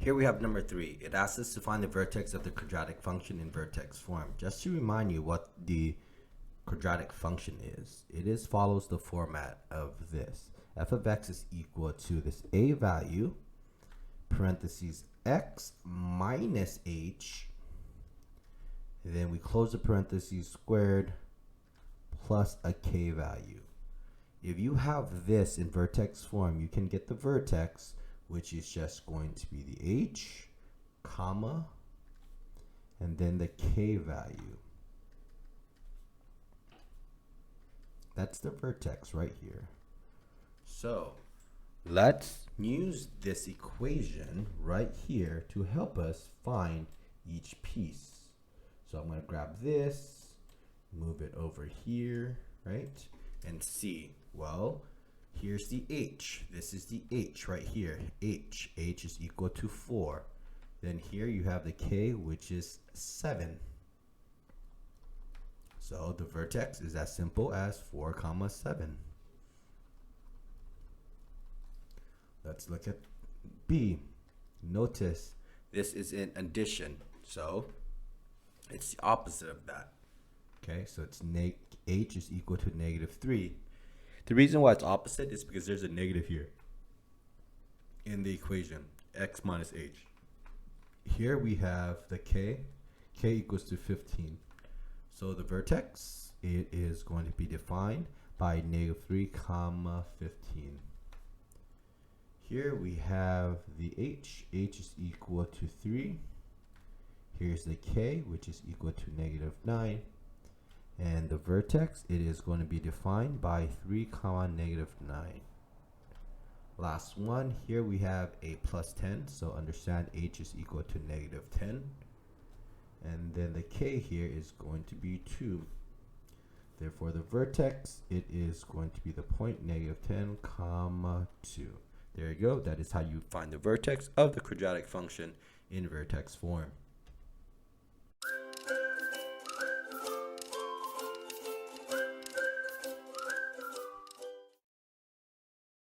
Here we have number 3. It asks us to find the vertex of the quadratic function in vertex form. Just to remind you what the quadratic function is, it follows the format of this. F of x is equal to this a value, parentheses x minus h, and then we close the parentheses squared plus a k value. If you have this in vertex form, you can get the vertex, which is just going to be the h, comma, and then the k value. That's the vertex right here. So let's use this equation right here to help us find each piece. So I'm going to grab this, move it over here, right? And see, well, here's the h. This is the h right here. H is equal to 4. Then here you have the k, which is 7. So the vertex is as simple as 4, 7. Let's look at B. Notice this is in addition, so it's the opposite of that. Okay, so it's h is equal to -3. The reason why it's opposite is because there's a negative here in the equation, x minus h. Here we have the k equals to 15. So the vertex, it is going to be defined by -3, 15. Here we have the h is equal to 3. Here's the k, which is equal to -9. And the vertex, it is going to be defined by 3, 9. Last one, here we have a plus 10, so understand h is equal to -10. And then the k here is going to be 2. Therefore, the vertex, it is going to be the point -10, 2. There you go. That is how you find the vertex of the quadratic function in vertex form.